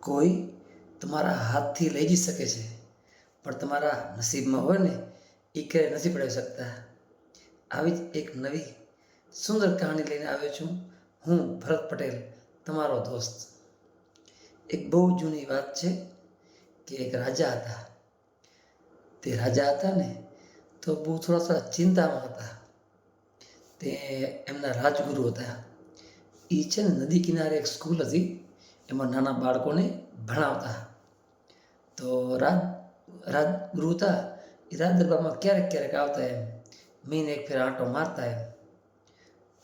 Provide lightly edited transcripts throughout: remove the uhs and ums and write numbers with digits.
કોઈ તમારા હાથથી લઈ જઈ શકે છે, પણ તમારા નસીબમાં હોય ને એ ક્યારેય નથી પડાવી શકતા. આવી જ એક નવી સુંદર કહાની લઈને આવ્યો છું હું, ભરત પટેલ, તમારો દોસ્ત. એક બહુ જૂની વાત છે કે એક રાજા હતા. તે રાજા હતા ને તો બહુ થોડા ચિંતામાં હતા. તે એમના રાજગુરુ હતા. એ છે ને નદી કિનારે એક સ્કૂલ હતી, એમાં નાના બાળકોને ભણાવતા. તો રાજગુરુ હતા એ રાજ દરબારમાં ક્યારેક ક્યારેક આવતા, એમ મહિને એક ફેર આંટો મારતા એમ.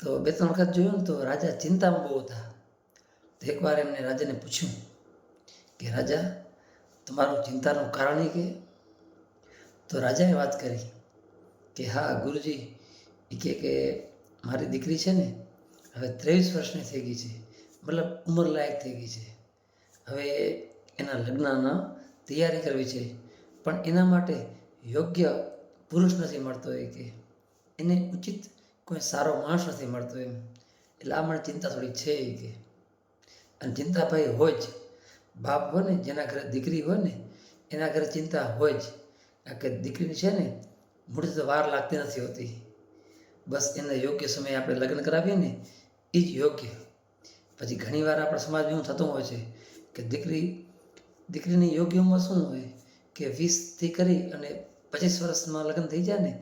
તો બે ત્રણ વખત જોયું ને તો રાજા ચિંતામાં બહુ હતા. તો એકવાર એમને રાજાને પૂછ્યું કે રાજા, તમારું ચિંતાનું કારણ એ કે? તો રાજાએ વાત કરી કે હા ગુરુજી, એ કે મારી દીકરી છે ને હવે 23 વર્ષની થઈ ગઈ છે, મતલબ ઉંમરલાયક થઈ ગઈ છે. હવે એના લગ્નના તૈયારી કરવી છે, પણ એના માટે યોગ્ય પુરુષ નથી મળતો. એ કે એને ઉચિત કોઈ સારો માણસ નથી મળતો એમ. એટલે આ મને ચિંતા થોડી છે. એ કે અને ચિંતા ભાઈ હોય જ. બાપ હોય ને જેના ઘરે દીકરી હોય ને એના ઘરે ચિંતા હોય જ. કારણ કે દીકરીની છે ને મૂળથી તો વાર લાગતી નથી હોતી. બસ એને યોગ્ય સમયે આપણે લગ્ન કરાવીએ ને એ જ યોગ્ય. પછી ઘણીવાર આપણા સમાજમાં એવું થતું હોય છે કે દીકરીની યોગ્ય ઉંમર શું હોય કે 20થી કરી અને 25 વર્ષમાં લગ્ન થઈ જાય ને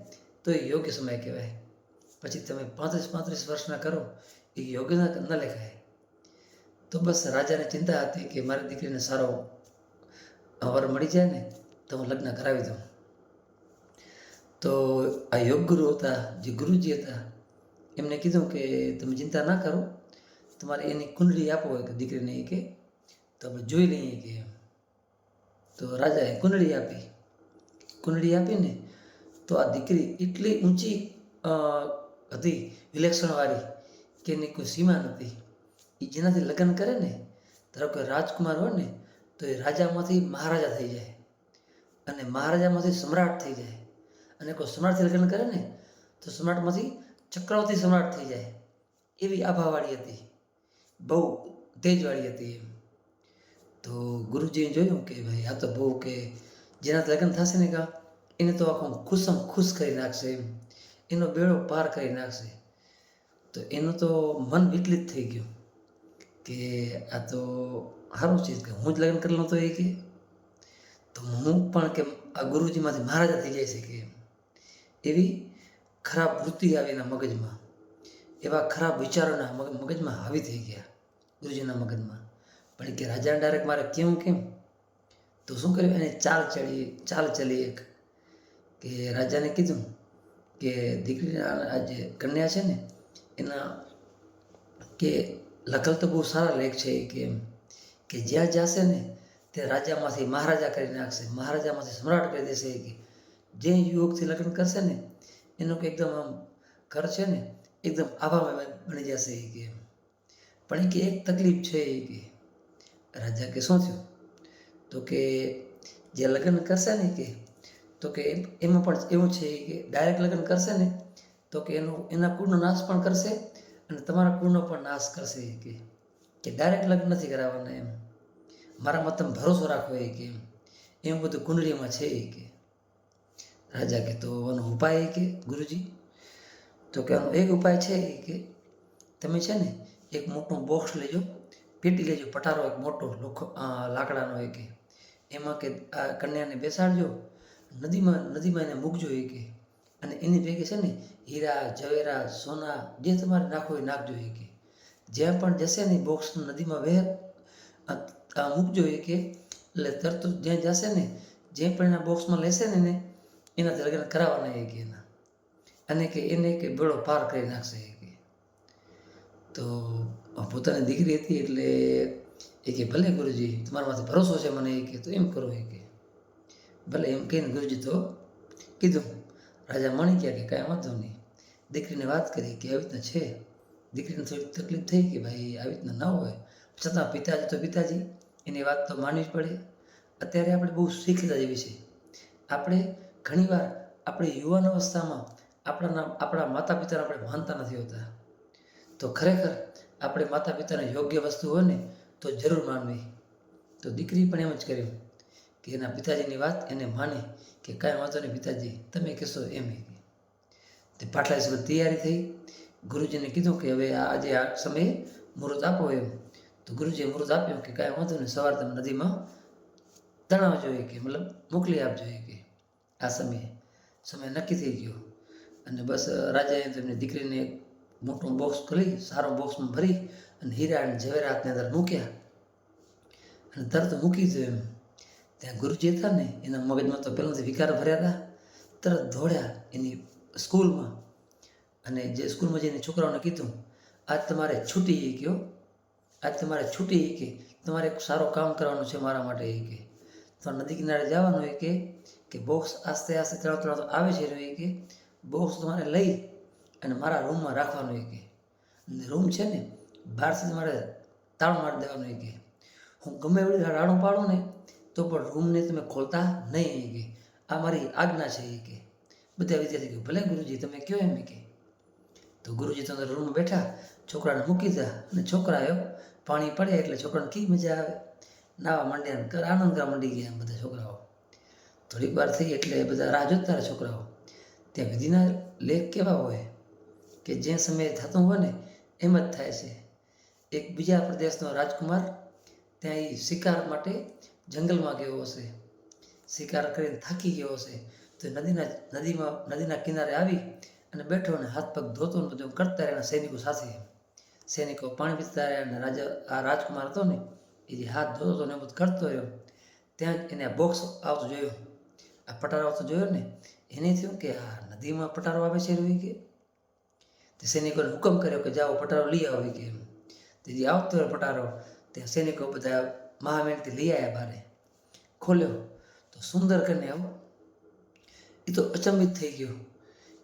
તો એ યોગ્ય સમય કહેવાય. પછી તમે 35 વર્ષના કરો એ યોગ્ય ન લેખાય. તો બસ રાજાને ચિંતા હતી કે મારી દીકરીને સારો વર મળી જાય ને તો હું લગ્ન કરાવી દઉં. તો આ યોગ ગુરુ હતા, જે ગુરુજી હતા, એમને કીધું કે તમે ચિંતા ના કરો, તમારે એની કુંડળી આપો કે દીકરીને. એ કે તો આપણે જોઈ લઈએ કે. તો રાજાએ કુંડળી આપીને તો આ દીકરી એટલી ઊંચી હતી, વિલક્ષણવાળી, કે એની કોઈ સીમા નથી. એ જેનાથી લગ્ન કરે ને, ધારો કે રાજકુમાર હોય ને તો એ રાજામાંથી મહારાજા થઈ જાય, અને મહારાજામાંથી સમ્રાટ થઈ જાય, અને કોઈ સમ્રાટથી લગ્ન કરે ને તો સમ્રાટમાંથી ચક્રવર્તી સમ્રાટ થઈ જાય. એવી આભાવાળી હતી, બહુ તેજવાળી હતી એમ. તો ગુરુજીએ જોયું કે ભાઈ આ તો બહુ કે જેનાથી લગ્ન થશે ને કા એને તો આખું ખુશમ ખુશ કરી નાખશે એમ, એનો બેડો પાર કરી નાખશે. તો એનું તો મન વિચલિત થઈ ગયું કે આ તો સારું છે કે હું જ લગ્ન કરેલો તો. એ કે તો હું પણ કે આ ગુરુજીમાંથી મહારાજા થઈ જાય છે કે એવી ખરાબ વૃત્તિ આવી એના મગજમાં, એવા ખરાબ વિચારોના મગજમાં હાવી થઈ ગયા ગુરુજીના મગજમાં. પણ કે રાજાને ડાયરેક્ટ મારે કેમ તો શું કર્યું, એને ચાલ ચલી એક કે રાજાને કીધું કે દીકરીના આ જે કન્યા છે ને એના કે લખલ તો બહુ સારા લેખ છે. કે એમ કે જ્યાં જશે ને તે રાજામાંથી મહારાજા કરી નાખશે, મહારાજામાંથી સમ્રાટ કરી દેશે. કે જે યુવકથી લગ્ન કરશે ને એનું કે એકદમ આમ ઘર છે ને એકદમ આભામય બની જશે. કે પણ કે એક તકલીફ છે. કે રાજા કે શું થયું? તો કે જે લગ્ન કરશે ને કે તો કે એમાં પણ એવું છે કે ડાયરેક્ટ લગ્ન કરશે ને તો કે એના કુળનો નાશ પણ કરશે અને તમારા કુળનો પણ નાશ કરશે. કે ડાયરેક્ટ લગ્ન નથી કરાવવાના એમ, મારામાં તમે ભરોસો રાખો. કે એમ બધું કુંડળીમાં છે. કે રાજા કે તો આનો ઉપાય કે ગુરુજી? તો કે આનો એક ઉપાય છે કે તમે છે ને એક મોટું બોક્સ લેજો, પેટી લેજો, પટારો એક મોટો લાકડાનો. કે એમાં કે આ કન્યાને બેસાડજો, નદીમાં એને મૂકજો. કે અને એની ભેગી છે ને હીરા ઝવેરા સોના જે તમારે નાખવું એ નાખજો. કે જ્યાં પણ જશે ને બોક્સ નદીમાં મૂકજો. કે એટલે તરત જ્યાં જશે ને જે પણ એના બોક્સમાં લેશે ને એનાથી લગ્ન કરાવવાના. કે એના અને કે એને કે બેડો પાર કરી નાખશે. કે તો પોતાની દીકરી હતી એટલે એ કે ભલે ગુરુજી તમારામાંથી ભરોસો છે મને. એ કે તો એમ કરો. કે ભલે એમ કહીને ગુરુજી તો કીધું. રાજા માણી ગયા કે કાંઈ વાંધો નહીં. દીકરીને વાત કરી કે આવી રીતના છે. દીકરીને થોડી તકલીફ થઈ કે ભાઈ આવી રીતના ન હોય, છતાં પિતાજી એની વાત તો માનવી જ પડે. અત્યારે આપણે બહુ શીખતા જેવી છે. આપણે ઘણીવાર આપણી યુવાન અવસ્થામાં આપણા માતા પિતાને આપણે માનતા નથી હોતા. તો ખરેખર આપણે માતા પિતાને યોગ્ય વસ્તુ હોય ને તો જરૂર માનવી. તો દીકરી પણ એમ જ કર્યું કે એના પિતાજીની વાત એને માની કે કાંઈ વાંધો નહીં પિતાજી, તમે કહેશો એમ. તે પાટલા દિવસ તૈયારી થઈ. ગુરુજીને કીધું કે હવે આજે આ સમયે મુહૂર્ત આપો એમ. તો ગુરુજીએ મુહૂર્ત આપ્યું કે કાંઈ વાંધો નહીં, સવારે તમે નદીમાં તણાવજો કે મતલબ મોકલી આપજો કે આ સમય નક્કી થઈ ગયો. અને બસ રાજાએ તો એમની દીકરીને મોટું બોક્સ ખોલી સારો બોક્સમાં ભરી અને હીરા અને ઝવેરાતની અંદર મૂક્યા અને તરત મૂકી દીધું એમ. ત્યાં ગુરુજી હતા ને એના મગજમાં તો પહેલાંથી વિકાર ભર્યા હતા. તરત દોડ્યા એની સ્કૂલમાં અને જે સ્કૂલમાં જઈને છોકરાઓને કીધું, આજ તમારે છૂટી ગયો, આજ તમારે છૂટી કે તમારે એક સારું કામ કરવાનું છે મારા માટે કે તો નદી કિનારે જવાનું હોય કે બોક્સ આસ્તે આસ્તે તળાવ આવે છે એ કે બોક્સ તમારે લઈ અને મારા રૂમમાં રાખવાનું હોય કે રૂમ છે ને બહારથી તમારે તાળું મારી દેવાનું હોય કે હું ગમે એવડી રાડું પાડું ને તો પણ રૂમને તમે ખોલતા નહીં કે આ મારી આજ્ઞા છે એ કે. બધા વિદ્યાર્થી કહ્યું ભલે ગુરુજી તમે કહો એમ કે. તો ગુરુજી તો અંદર રૂમમાં બેઠા, છોકરાને મૂકી દીધા અને છોકરાઓ પાણી પડે એટલે છોકરાને કેવી મજા આવે, નાવા માંડ્યા, આનંદ કરવા માંડી ગયા બધા છોકરાઓ. થોડીક વાર થઈ એટલે બધા રાહ જોતા રહ્યા છોકરાઓ. ત્યાં વિધિના લેખ કેવા હોય કે જે સમયે થતું હોય ને એમ જ થાય છે. એક બીજા પ્રદેશનો રાજકુમાર ત્યાં એ શિકાર માટે જંગલમાં ગયો હશે, શિકાર કરીને થાકી ગયો હશે. તો નદીના કિનારે આવી અને બેઠો અને હાથ પગ ધોતો ને બધું કરતા રહ્યા સૈનિકો સાથે. સૈનિકો પાણી પીતા રહ્યા અને આ રાજકુમાર હતો ને એ જે હાથ ધોતો હતો ને એ બધું કરતો રહ્યો. ત્યાં જ એને આ બોક્સ આવતો જોયો, આ પટારો આવતો જોયો ને એને થયું કે આ નદીમાં પટારો આવે છે એવી કે. તે સૈનિકોને હુકમ કર્યો કે જાઓ પટારો લઈ આવો કે એમ. તે જે આવતો હોય પટારો ત્યાં સૈનિકો બધા મહામહેનથી લઈ આવ્યા બહારે. ખોલ્યો તો સુંદર કન્યા, એ તો અચંબિત થઈ ગયો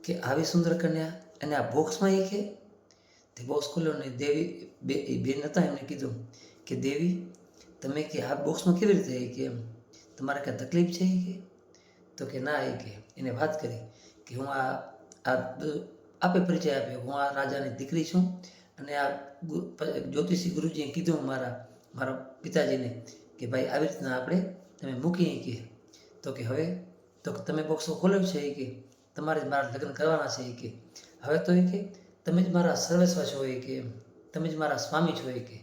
કે આવી સુંદર કન્યા અને આ બોક્સમાં એ કે. તે બોક્સ ખોલ્યો ને દેવી બેન હતા એમને કીધું કે દેવી તમે કે આ બોક્સમાં કેવી રીતે કે એમ તમારે કાંઈ તકલીફ છે કે. તો કે ના એ કે એને વાત કરી કે હું આ આપે પરિચય આપ્યો, હું આ રાજાની દીકરી છું અને આ જ્યોતિષી ગુરુજીએ કીધું મારા પિતાજીને કે ભાઈ આવી રીતના આપણે તમે મૂકીએ કે. તો કે હવે તો તમે બોક્સ ખોલ્યું છે કે તમારે જ મારા લગ્ન કરવાના છે કે હવે તો એ કે તમે જ મારા સર્વસ્વ છો એ કે તમે જ મારા સ્વામી છો એ કે.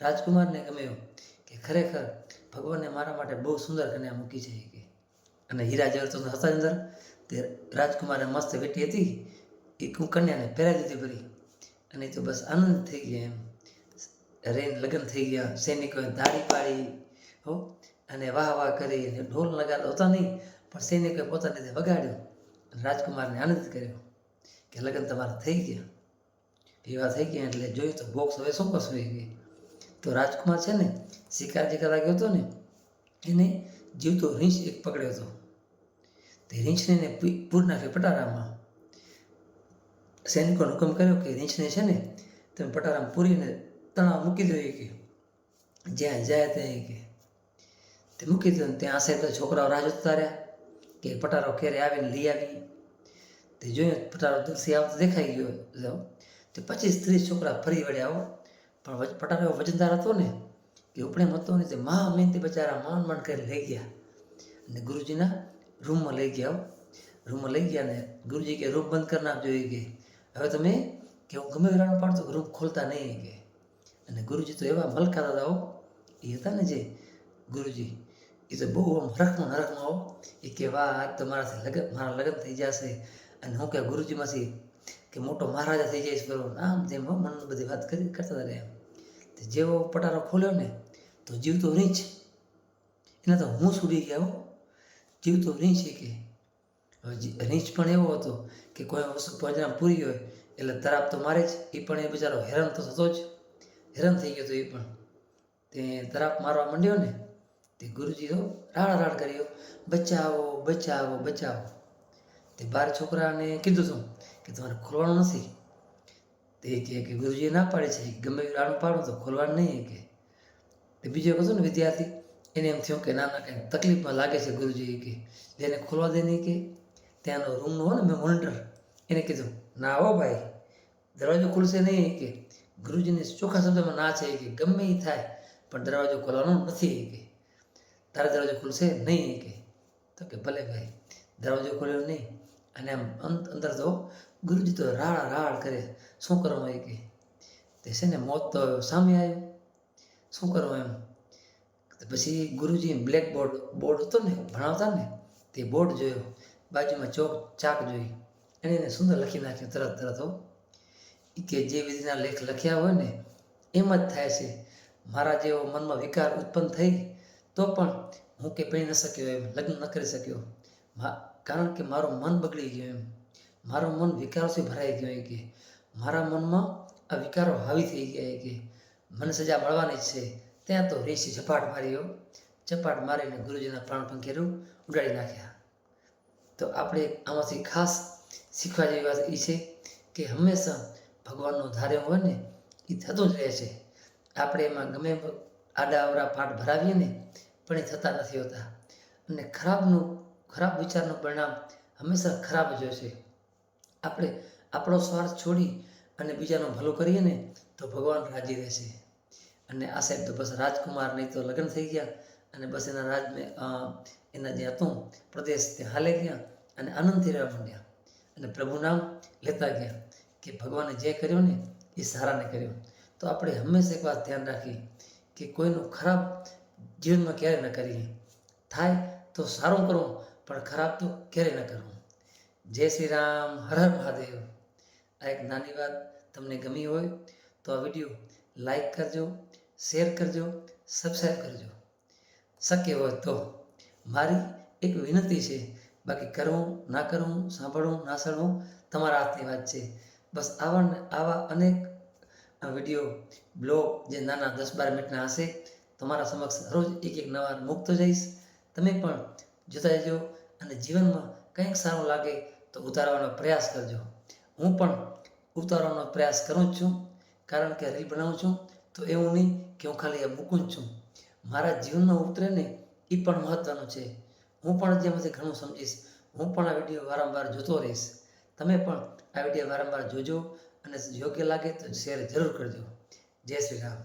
રાજકુમારને ગમ્યું કે ખરેખર ભગવાને મારા માટે બહુ સુંદર કન્યા મૂકી છે કે. અને હીરા જળતો હતા અંદર તે રાજકુમારે મસ્ત વેટી હતી એ કન્યાને પહેરાવી દીધી ભરી અને તો બસ આનંદ થઈ ગયા એમ. રેન લગ્ન થઈ ગયા. સૈનિકોએ તાળી પાડી હો અને વાહ વાહ કરી અને ઢોલ નગારા હતા નહીં પણ સૈનિકોએ પોતાની રીતે વગાડ્યું અને રાજકુમારને આનંદિત કર્યો કે લગ્ન તમારા થઈ ગયા. એવા થઈ ગયા એટલે જોયું તો બોક્સ હવે શું કરશું એ ગઈ. તો રાજકુમાર છે ને શિકાર જે કરવા ગયો હતો ને એને જીવતો રીંછ એક પકડ્યો હતો. તે રીંછને એને પૂર નાખ્યો પટારામાં. સૈનિકોને હુકમ કર્યો કે રીંછને છે ને તમે પટારામાં પૂરીને તણાવ મૂકી દો કે જ્યાં જાય ત્યાં કે. તે મૂકી દો ને ત્યાં આશે તો છોકરાઓ રાહ જોતા રહ્યા કે પટારો ક્યારે આવીને લઈ આવી. તે જોયું પટારો દૂરથી આવતો દેખાઈ ગયો. તે 25-30 છોકરા ફરી વળ્યા પણ પટારો વજનદાર હતો ને કે ઉપડેમ હતો ને તે મહેનતી બચારા માંડ કરી લઈ ગયા અને ગુરુજીના રૂમમાં લઈ ગયા ને ગુરુજી કે રૂમ બંધ કરી નાખજો એ કે હવે તમે કે હું ગમે રાણું પાડતો રૂમ ખોલતા નહીં કે. અને ગુરુજી તો એવા મલકાતા હતા એ હતા ને જે ગુરુજી એ તો બહુ આમ હરખમાં એ કે વાહ આજ તો મારા લગ્ન થઈ જશે અને હું કે ગુરુજીમાંથી કે મોટો મહારાજા થઈ જઈશ બરોબર આમ તેમ મન બધી વાત કરતા હતા એમ. તે જેવો પટારો ખોલ્યો ને તો જીવતો રીંછ એના તો હું છૂટી ગયા જીવતો રીંછ કે. હવે રીંછ પણ એવો હતો કે કોઈ વસ્તુ પંજરામાં પૂરી હોય એટલે તરાપ તો મારે જ. એ પણ એ બિચારો હેરાન તો થતો જ, હેરાન થઈ ગયો હતો એ પણ. તે તરાપ મારવા માંડ્યો ને તે ગુરુજી તો રાડ કર્યો બચાવો બચાવો બચાવો. તે 12 છોકરાને કીધું હતું કે તમારે ખોલવાનું નથી. તે કે ગુરુજીએ ના પાડે છે ગમે એવું રાડું પાડું તો ખોલવાનું નહીં કે. તે બીજો હતો ને વિદ્યાર્થી એને એમ થયું કે ના કંઈક તકલીફમાં લાગે છે ગુરુજી કે જેને ખોલવા દે નહીં કે. ત્યાંનો રૂમનો હોય ને મેં મોનિટર એને કીધું ના હો ભાઈ દરવાજો ખુલશે નહીં કે. ગુરુજીને ચોખ્ખા શબ્દમાં ના છે કે ગમે એ થાય પણ દરવાજો ખોલવાનો નથી કે તારા દરવાજો ખુલશે નહીં કે તો કે ભલે ભાઈ. દરવાજો ખોલ્યો નહીં અને આમ અંદર તો ગુરુજી તો રાડ રાડ કરે. શું કરવાનું એ કે તે છે ને મોત તો સામે આવ્યું, શું કરવું એમ. પછી ગુરુજી બ્લેક બોર્ડ હતો ને ભણાવતા ને તે બોર્ડ જોયો, બાજુમાં ચાક જોઈ, એને સુંદર લખી નાખ્યું તરત હો કે જે વિધિના લેખ લખ્યા હોય ને એમ જ થાય છે. મારા જેવો મનમાં વિકાર ઉત્પન્ન થઈ તો પણ હું કે પડી ન શક્યો એમ, લગ્ન ન કરી શક્યો, કારણ કે મારું મન બગડી ગયું એમ. મારું મન વિકારોથી ભરાઈ ગયું કે મારા મનમાં આ વિકારો હાવી થઈ ગયા કે મને સજા મળવાની જ છે. ત્યાં તો ઋષિ ઝપાટ મારીને ગુરુજીના પ્રાણ પંખેરું ઉડાડી નાખ્યા. તો આપણે આમાંથી ખાસ શીખવા જેવી વાત એ છે કે હંમેશા ભગવાનનો ધાર્યો હોય ને એ થતું જ રહે છે. આપણે એમાં ગમે આડા અવરા પાઠ ભરાવીએ ને પણ એ થતા નથી હોતા. અને ખરાબ વિચારનું પરિણામ હંમેશા ખરાબ જ હોય છે. આપણે આપણો સ્વાર્થ છોડી અને બીજાનું ભલું કરીએ ને તો ભગવાન રાજી રહેશે. અને આ સાહેબ તો બસ રાજકુમાર નહીં તો લગ્ન થઈ ગયા અને બસ એના જે હતું પ્રદેશ તે હાલે ગયા અને આનંદથી રહેવા માંડ્યા અને પ્રભુ નામ લેતા ગયા કે ભગવાને જે કર્યું ને એ સારાને કર્યું. તો આપણે હંમેશા એક વાત ધ્યાન રાખીએ કે કોઈનું ખરાબ જીવનમાં ક્યારે ન કરીએ. થાય તો સારું કરવું પણ ખરાબ તો ક્યારે ન કરવું. જય શ્રી રામ, હર હર મહાદેવ. આ એક નાની વાત તમને ગમી હોય તો આ વિડીયો લાઈક કરજો, શેર કરજો, સબસ્ક્રાઈબ કરજો. શક્ય હોય તો મારી એક વિનંતી છે. બાકી કરવું ના કરવું, સાંભળવું ના સાંભળવું તમારા હાથની વાત છે. બસ આવા અનેક વિડીયો બ્લોગ જે નાના 10-12 મિનિટના હશે તમારા સમક્ષ રોજ એક નવા મૂકતો જઈશ. તમે પણ જોતા જજો અને જીવનમાં કંઈક સારું લાગે તો ઉતારવાનો પ્રયાસ કરજો. હું પણ ઉતારવાનો પ્રયાસ કરું જ છું, કારણ કે રીલ બનાવું છું તો એવું નહીં કે હું ખાલી મૂકું જ છું. મારા જીવનમાં ઉતરે ને એ પણ મહત્ત્વનું છે. હું પણ જેમાંથી ઘણું સમજીશ. હું પણ આ વિડીયો વારંવાર જોતો રહીશ. તમે પણ આ વિડીયો વારંવાર જોજો અને યોગ્ય લાગે તો શેર જરૂર કરજો. જય શ્રી રામ.